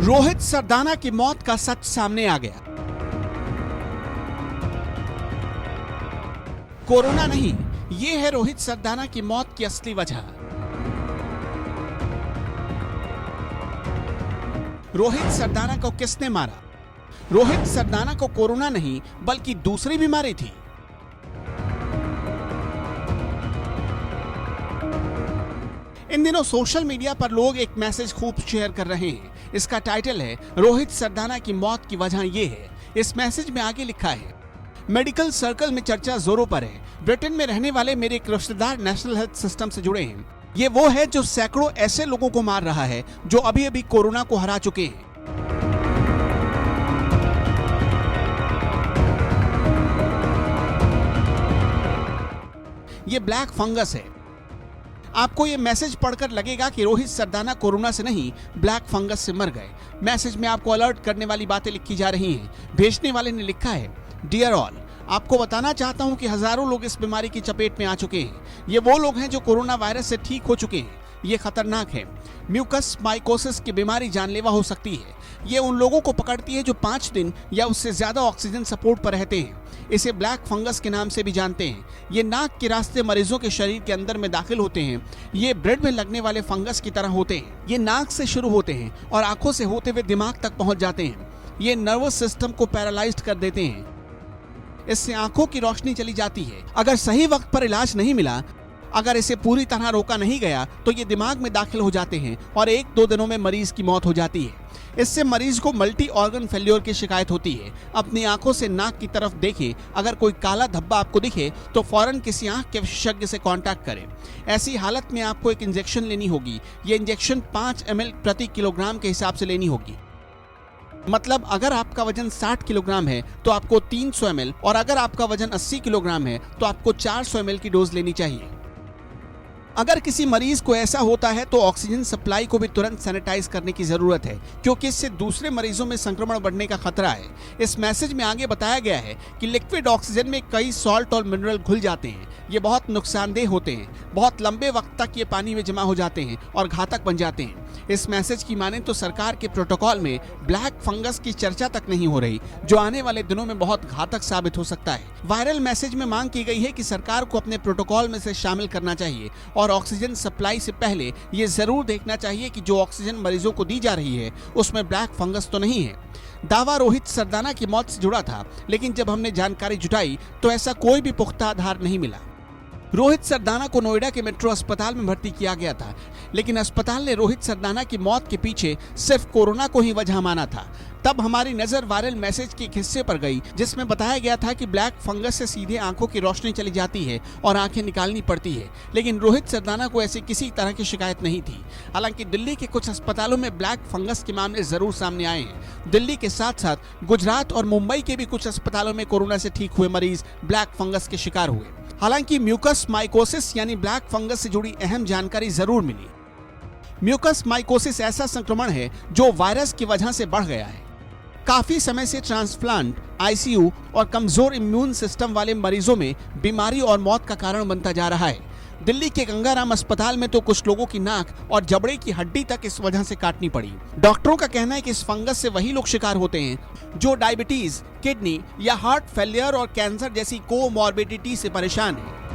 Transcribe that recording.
रोहित सरदाना की मौत का सच सामने आ गया। कोरोना नहीं, ये है रोहित सरदाना की मौत की असली वजह। रोहित सरदाना को किसने मारा? रोहित सरदाना को कोरोना नहीं बल्कि दूसरी बीमारी थी। इन दिनों सोशल मीडिया पर लोग एक मैसेज खूब शेयर कर रहे हैं। इसका टाइटल है रोहित सरदाना की मौत की वजह ये है। इस मैसेज में आगे लिखा है, मेडिकल सर्कल में चर्चा जोरों पर है। ब्रिटेन में रहने वाले मेरे एक रिश्तेदार नेशनल हेल्थ सिस्टम से जुड़े हैं। ये वो है जो सैकड़ों ऐसे लोगों को मार रहा है जो अभी अभी कोरोना को हरा चुके हैं। ये ब्लैक फंगस है। आपको ये मैसेज पढ़कर लगेगा कि रोहित सरदाना कोरोना से नहीं ब्लैक फंगस से मर गए। मैसेज में आपको अलर्ट करने वाली बातें लिखी जा रही हैं। भेजने वाले ने लिखा है, डियर ऑल, आपको बताना चाहता हूं कि हजारों लोग इस बीमारी की चपेट में आ चुके हैं। ये वो लोग हैं जो कोरोना वायरस से ठीक हो चुके हैं। ये खतरनाक है। म्यूकस माइकोसिस की बीमारी जानलेवा हो सकती है। ये उन लोगों को पकड़ती है जो 5 दिन या उससे ज्यादा ऑक्सीजन सपोर्ट पर रहते हैं। इसे ब्लैक फंगस के नाम से भी जानते हैं। ये नाक के रास्ते मरीजों के शरीर के अंदर में दाखिल होते हैं। ये ब्रेड में लगने वाले फंगस की तरह होते हैं। ये नाक से शुरू होते हैं और आंखों से होते हुए दिमाग तक पहुंच जाते हैं। ये नर्वस सिस्टम को पैरालाइज्ड कर देते हैं। इससे आंखों की रोशनी चली जाती है। अगर सही वक्त पर इलाज नहीं मिला, अगर इसे पूरी तरह रोका नहीं गया तो ये दिमाग में दाखिल हो जाते हैं और 1-2 दिनों में मरीज की मौत हो जाती है। इससे मरीज को मल्टी ऑर्गन फेल्योर की शिकायत होती है। अपनी आंखों से नाक की तरफ देखें। अगर कोई काला धब्बा आपको दिखे तो फौरन किसी आंख के विशेषज्ञ से कांटेक्ट करें। ऐसी हालत में आपको एक इंजेक्शन लेनी होगी। ये इंजेक्शन 5 ml प्रति किलोग्राम के हिसाब से लेनी होगी। मतलब अगर आपका वजन 60 किलोग्राम है तो आपको 300 ml, और अगर आपका वजन 80 किलोग्राम है तो आपको 400 ml की डोज लेनी चाहिए। अगर किसी मरीज को ऐसा होता है तो ऑक्सीजन सप्लाई को भी तुरंत सैनिटाइज करने की जरूरत है, क्योंकि इससे दूसरे मरीजों में संक्रमण बढ़ने का खतरा है। इस मैसेज में आगे बताया गया है कि लिक्विड ऑक्सीजन में कई सॉल्ट और मिनरल घुल जाते हैं। ये बहुत नुकसानदेह होते हैं। बहुत लंबे वक्त तक ये पानी में जमा हो जाते हैं और घातक बन जाते हैं। इस मैसेज की माने तो सरकार के प्रोटोकॉल में ब्लैक फंगस की चर्चा तक नहीं हो रही, जो आने वाले दिनों में बहुत घातक साबित हो सकता है। वायरल मैसेज में मांग की गई है कि सरकार को अपने प्रोटोकॉल में से शामिल करना चाहिए और ऑक्सीजन सप्लाई से पहले ये जरूर देखना चाहिए कि जो ऑक्सीजन मरीजों को दी जा रही है उसमें ब्लैक फंगस तो नहीं है। दावा रोहित सरदाना की मौत से जुड़ा था, लेकिन जब हमने जानकारी जुटाई तो ऐसा कोई भी पुख्ता आधार नहीं मिला। रोहित सरदाना को नोएडा के मेट्रो अस्पताल में भर्ती किया गया था, लेकिन अस्पताल ने रोहित सरदाना की मौत के पीछे सिर्फ कोरोना को ही वजह माना था। तब हमारी नजर वायरल मैसेज के एक हिस्से पर गई जिसमें बताया गया था कि ब्लैक फंगस से सीधे आंखों की रोशनी चली जाती है और आंखें निकालनी पड़ती है, लेकिन रोहित सरदाना को ऐसी किसी तरह की शिकायत नहीं थी। हालांकि दिल्ली के कुछ अस्पतालों में ब्लैक फंगस के मामले जरूर सामने आए हैं। दिल्ली के साथ साथ गुजरात और मुंबई के भी कुछ अस्पतालों में कोरोना से ठीक हुए मरीज ब्लैक फंगस के शिकार हुए। हालांकि म्यूकस माइकोसिस यानी ब्लैक फंगस से जुड़ी अहम जानकारी जरूर मिली। म्यूकस माइकोसिस ऐसा संक्रमण है जो वायरस की वजह से बढ़ गया है। काफी समय से ट्रांसप्लांट, आईसीयू और कमजोर इम्यून सिस्टम वाले मरीजों में बीमारी और मौत का कारण बनता जा रहा है। दिल्ली के गंगाराम अस्पताल में तो कुछ लोगों की नाक और जबड़े की हड्डी तक इस वजह से काटनी पड़ी। डॉक्टरों का कहना है कि इस फंगस से वही लोग शिकार होते हैं जो डायबिटीज, किडनी या हार्ट फेलियर और कैंसर जैसी कोमॉर्बिडिटी से परेशान हैं।